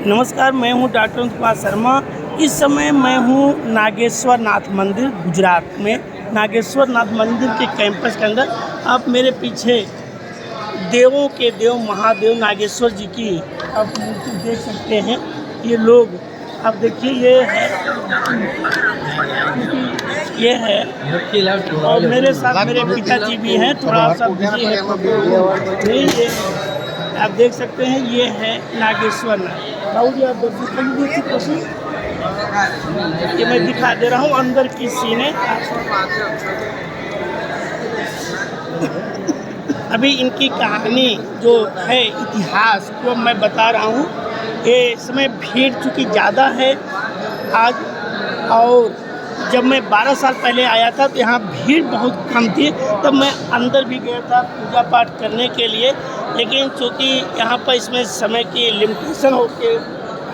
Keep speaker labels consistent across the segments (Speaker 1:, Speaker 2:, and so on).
Speaker 1: नमस्कार, मैं हूं डॉक्टर कुमार शर्मा। इस समय मैं हूं नागेश्वर नाथ मंदिर गुजरात में। नागेश्वर नाथ मंदिर के कैंपस के अंदर आप मेरे पीछे देवों के देव महादेव नागेश्वर जी की आप मूर्ति देख सकते हैं। ये लोग आप देखिए, ये है और मेरे साथ मेरे पिताजी भी हैं। थोड़ा सा बिजी है नहीं, ये आप देख सकते हैं, ये है नागेश्वर नाथ। बाबू जी आप देखिए, ये मैं दिखा दे रहा हूँ अंदर की सीने। अभी इनकी कहानी जो है, इतिहास को मैं बता रहा हूँ। ये समय भीड़ चूँकि ज़्यादा है आज, और जब मैं 12 साल पहले आया था तो यहाँ भीड़ बहुत कम थी। तब मैं अंदर भी गया था पूजा पाठ करने के लिए, लेकिन चूँकि यहाँ पर इसमें समय की लिमिटेशन होके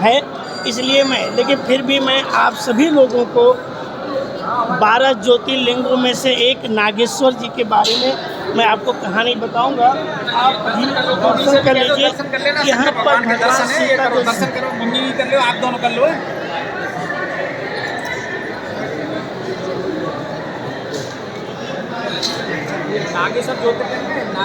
Speaker 1: है, इसलिए लेकिन फिर भी मैं आप सभी लोगों को 12 ज्योतिर्लिंगों में से एक नागेश्वर जी के बारे में मैं आपको कहानी बताऊंगा। आप भी दर्शन कर लीजिए। यहाँ पर भगवान शिव का दर्शन करो, मम्मी कर लो, आप दोनों कर लो।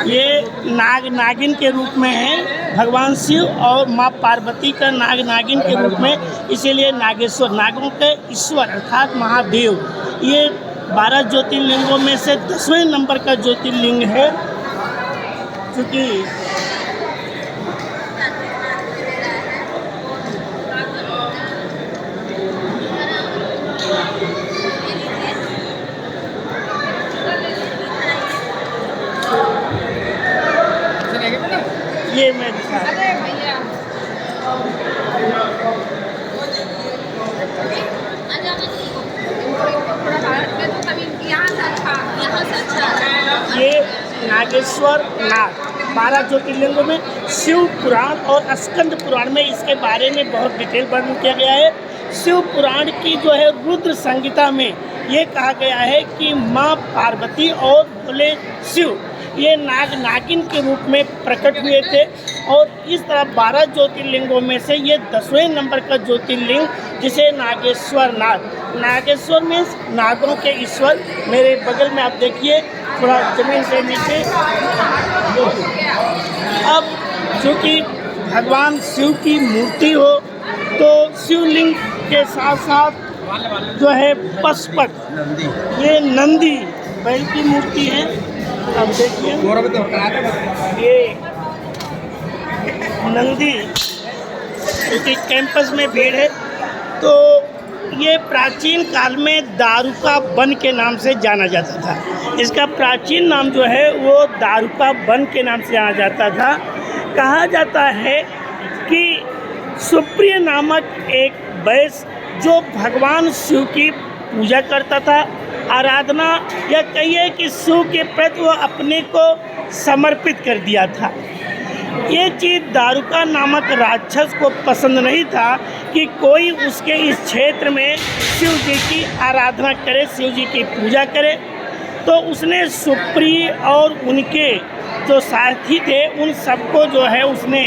Speaker 1: ये नागिन के रूप में है भगवान शिव, और माँ पार्वती का नागिन के रूप में, इसीलिए नागेश्वर, नागों के ईश्वर अर्थात महादेव। ये 12 ज्योतिर्लिंगों में से 10वें नंबर का ज्योतिर्लिंग है। क्योंकि ये मैं दिखा ये नागेश्वर नाथ 12 ज्योतिर्लिंगों में शिव पुराण और स्कंद पुराण में इसके बारे में बहुत डिटेल वर्णन किया गया है। शिव पुराण की जो है रुद्र संहिता में ये कहा गया है कि माँ पार्वती और भोले शिव ये नागिन के रूप में प्रकट हुए थे, और इस तरह 12 ज्योतिर्लिंगों में से ये 10वें नंबर का ज्योतिर्लिंग, जिसे नागेश्वर नागेश्वर में नागों के ईश्वर। मेरे बगल में आप देखिए, थोड़ा जमीन से नीचे। अब चूँकि भगवान शिव की मूर्ति हो तो शिवलिंग के साथ साथ जो है पशुपत, ये नंदी बैल की मूर्ति है। अब देखिए ये नंदी, क्योंकि कैंपस में भीड़ है तो ये प्राचीन काल में दारुका वन के नाम से जाना जाता था। इसका प्राचीन नाम जो है वो दारुका वन के नाम से जाना जाता था। कहा जाता है कि सुप्रिय नामक एक वैश्य जो भगवान शिव की पूजा करता था, आराधना, या कहिए कि शिव के प्रति वो अपने को समर्पित कर दिया था। ये चीज़ दारुका नामक राक्षस को पसंद नहीं था कि कोई उसके इस क्षेत्र में शिव जी की आराधना करे, शिव जी की पूजा करे। तो उसने सुप्रिय और उनके जो साथी थे उन सबको जो है उसने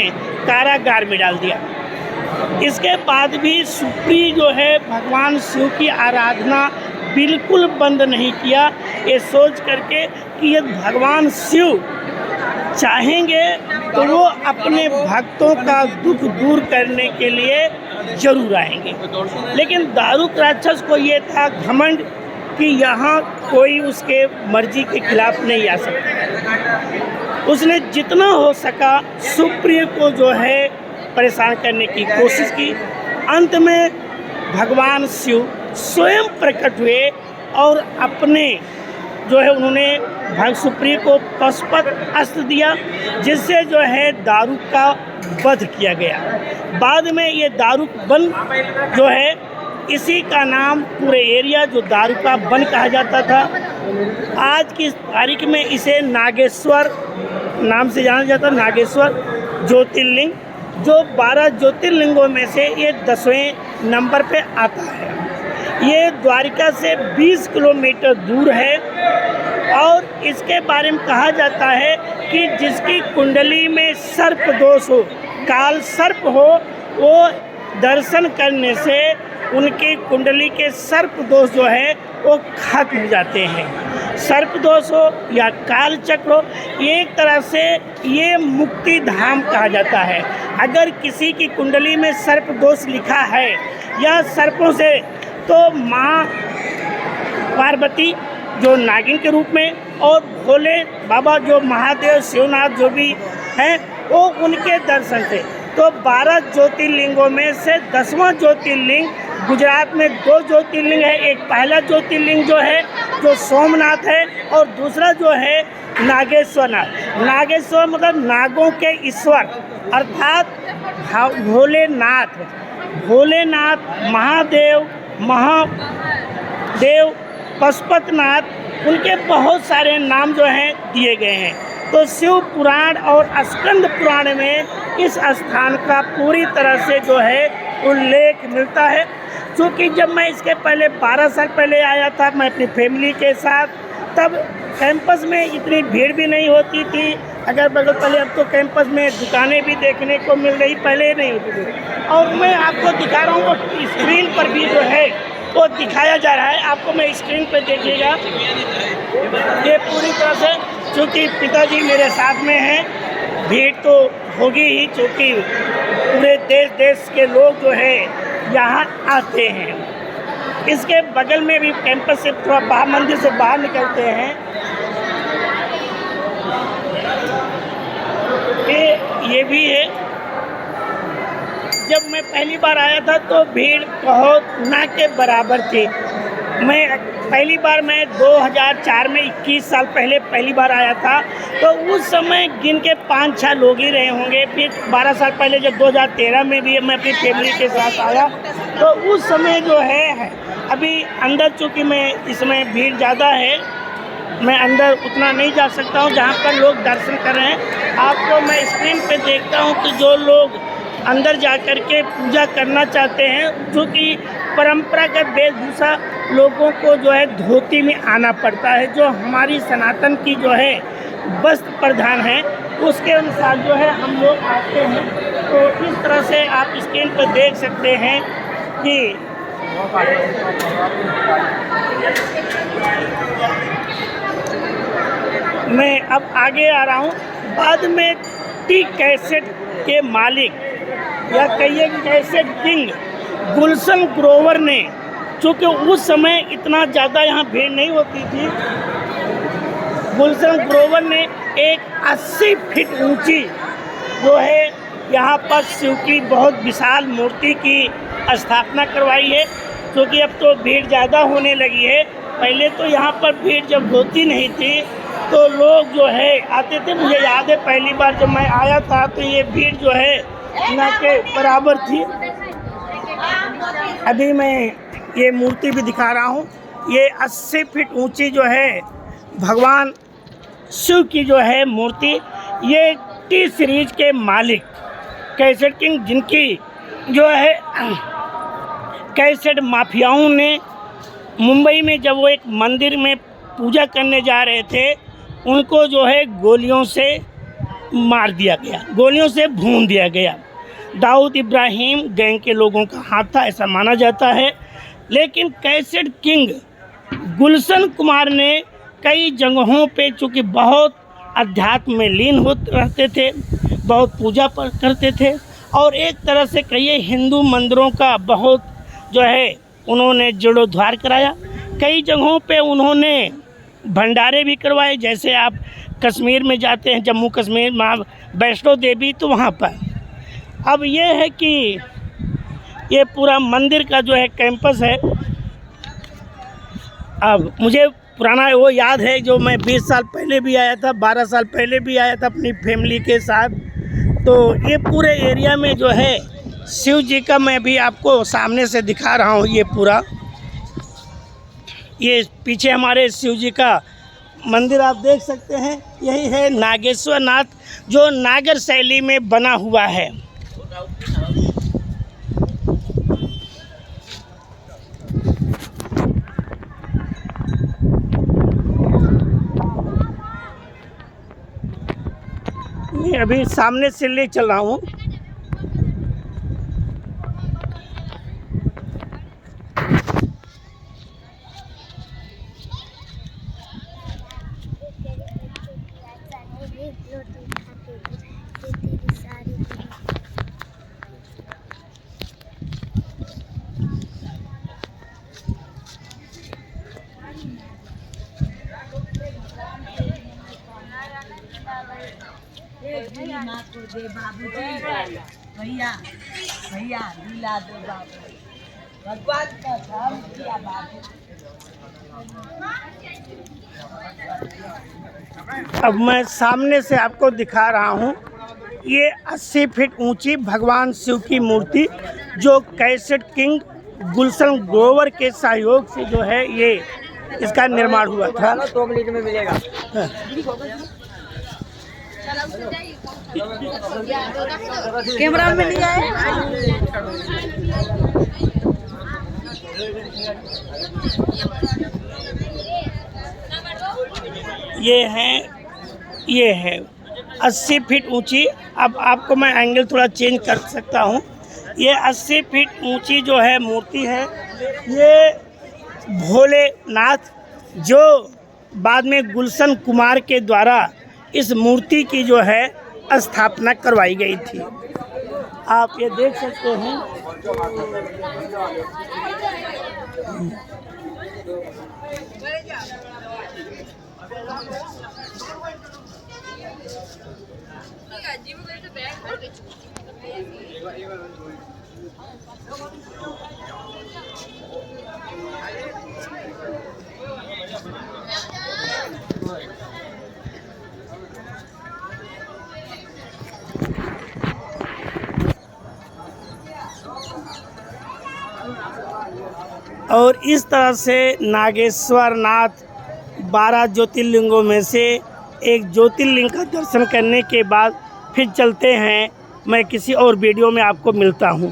Speaker 1: कारागार में डाल दिया। इसके बाद भी सुप्रिय जो है भगवान शिव की आराधना बिल्कुल बंद नहीं किया, ये सोच करके कि यदि भगवान शिव चाहेंगे तो वो अपने भक्तों का दुख दूर करने के लिए जरूर आएंगे। लेकिन दारुक राक्षस को ये था घमंड कि यहाँ कोई उसके मर्जी के खिलाफ नहीं आ सकता। उसने जितना हो सका सुप्रिय को जो है परेशान करने की कोशिश की। अंत में भगवान शिव स्वयं प्रकट हुए और अपने जो है उन्होंने सुप्रिय को पशुपत अस्त्र दिया, जिससे जो है दारुक का वध किया गया। बाद में ये दारुक वन जो है, इसी का नाम पूरे एरिया जो दारुका वन कहा जाता था, आज की तारीख में इसे नागेश्वर नाम से जाना जाता। नागेश्वर ज्योतिर्लिंग जो 12 ज्योतिर्लिंगों में से ये 10वें नंबर पे आता है। ये द्वारिका से 20 किलोमीटर दूर है, और इसके बारे में कहा जाता है कि जिसकी कुंडली में सर्प दोष हो, काल सर्प हो, वो दर्शन करने से उनकी कुंडली के सर्प दोष जो है वो खत्म हो जाते हैं। सर्प दोष हो या काल चक्र हो, एक तरह से ये मुक्ति धाम कहा जाता है। अगर किसी की कुंडली में सर्प दोष लिखा है या सर्पों से, तो माँ पार्वती जो नागिन के रूप में और भोले बाबा जो महादेव शिवनाथ जो भी हैं वो उनके दर्शन थे। तो 12 ज्योतिर्लिंगों में से 10वां ज्योतिर्लिंग गुजरात में 2 ज्योतिर्लिंग है। एक पहला ज्योतिर्लिंग जो है जो सोमनाथ है और दूसरा जो है नागेश्वरनाथ। नागेश्वर मतलब नागों के ईश्वर अर्थात भोलेनाथ। भोलेनाथ महादेव महादेव पशुपतिनाथ, उनके बहुत सारे नाम जो हैं दिए गए हैं। तो शिव पुराण और स्कंद पुराण में इस स्थान का पूरी तरह से जो है उल्लेख मिलता है। क्योंकि जब मैं इसके पहले 12 साल पहले आया था मैं अपनी फैमिली के साथ, तब कैंपस में इतनी भीड़ भी नहीं होती थी अगर बगल पहले। अब तो कैंपस में दुकानें भी देखने को मिल रही, पहले नहीं होती थी। और मैं आपको दिखा रहा हूँ स्क्रीन पर भी जो है वो दिखाया जा रहा है, आपको मैं स्क्रीन पर देखिएगा। ये पूरी तरह से, चूँकि पिताजी मेरे साथ में हैं, भीड़ तो होगी ही, क्योंकि पूरे देश के लोग जो है यहाँ आते हैं। इसके बगल में भी कैंपस से थोड़ा बाहर, मंदिर से बाहर निकलते हैं, ये भी है। जब मैं पहली बार आया था तो भीड़ बहुत ना के बराबर थी। मैं पहली बार 2004 में 21 साल पहले पहली बार आया था, तो उस समय गिन के 5-6 लोग ही रहे होंगे। फिर 12 साल पहले जब 2013 में भी मैं अपनी फैमिली के साथ आया, तो उस समय जो है अभी अंदर, चूँकि मैं इसमें भीड़ ज़्यादा है, मैं अंदर उतना नहीं जा सकता हूँ जहाँ पर लोग दर्शन कर रहे हैं। आपको मैं स्क्रीन पे देखता हूँ कि जो लोग अंदर जा कर के पूजा करना चाहते हैं, क्योंकि परंपरागत वेशभूषा लोगों को जो है धोती में आना पड़ता है, जो हमारी सनातन की जो है वस्त्र प्रधान है, उसके अनुसार जो है हम लोग आते हैं। तो इस तरह से आप स्क्रीन पर देख सकते हैं कि मैं अब आगे आ रहा हूँ। बाद में टी कैसेट के मालिक या कहिए कैसेट किंग गुलशन ग्रोवर ने, चूँकि उस समय इतना ज़्यादा यहाँ भीड़ नहीं होती थी, गुलशन ग्रोवर ने एक 80 फीट ऊंची जो है यहाँ पर शिव की बहुत विशाल मूर्ति की स्थापना करवाई है। क्योंकि अब तो भीड़ ज़्यादा होने लगी है, पहले तो यहाँ पर भीड़ जब होती नहीं थी तो लोग जो है आते थे। मुझे याद है पहली बार जब मैं आया था तो ये भीड़ जो है ना के बराबर थी। अभी मैं ये मूर्ति भी दिखा रहा हूँ। ये 80 फीट ऊंची जो है भगवान शिव की जो है मूर्ति, ये टी सीरीज के मालिक कैसेट किंग, जिनकी जो है कैसेट माफियाओं ने मुंबई में जब वो एक मंदिर में पूजा करने जा रहे थे, उनको जो है गोलियों से मार दिया गया, गोलियों से भून दिया गया। दाऊद इब्राहिम गैंग के लोगों का हाथ था ऐसा माना जाता है। लेकिन कैसेट किंग गुलशन कुमार ने कई जगहों पे चूँकि बहुत अध्यात्म में लीन होते रहते थे, बहुत पूजा करते थे, और एक तरह से कहिए हिंदू मंदिरों का बहुत जो है उन्होंने जीर्णोद्धार कराया। कई जगहों पे उन्होंने भंडारे भी करवाए, जैसे आप कश्मीर में जाते हैं, जम्मू कश्मीर माँ वैष्णो देवी, तो वहाँ पर। अब ये है कि ये पूरा मंदिर का जो है कैंपस है। अब मुझे पुराना वो याद है जो मैं 20 साल पहले भी आया था, 12 साल पहले भी आया था अपनी फैमिली के साथ। तो ये पूरे एरिया में जो है शिव जी का मैं भी आपको सामने से दिखा रहा हूँ। ये पूरा ये पीछे हमारे शिव जी का मंदिर आप देख सकते हैं, यही है नागेश्वर नाथ, जो नागर शैली में बना हुआ है। मैं अभी सामने से ले चल रहा हूँ।
Speaker 2: दे बाबूजी, भैया भैया दिला दो बाबू, भगवान का काम किया बाबू।
Speaker 1: अब मैं सामने से आपको दिखा रहा हूँ, ये 80 फीट ऊंची भगवान शिव की मूर्ति जो कैसेट किंग गुलशन ग्रोवर के सहयोग से जो है ये इसका निर्माण हुआ था।
Speaker 3: 2 मिनट में मिलेगा।
Speaker 2: कैमरा में लिया है।
Speaker 1: ये है 80 फीट ऊंची। अब आपको मैं एंगल थोड़ा चेंज कर सकता हूँ। ये 80 फीट ऊंची जो है मूर्ति है, ये भोलेनाथ जो बाद में गुलशन कुमार के द्वारा इस मूर्ति की जो है स्थापना करवाई गई थी। आप ये देख सकते हैं। और इस तरह से नागेश्वर नाथ 12 ज्योतिर्लिंगों में से एक ज्योतिर्लिंग का दर्शन करने के बाद फिर चलते हैं। मैं किसी और वीडियो में आपको मिलता हूँ।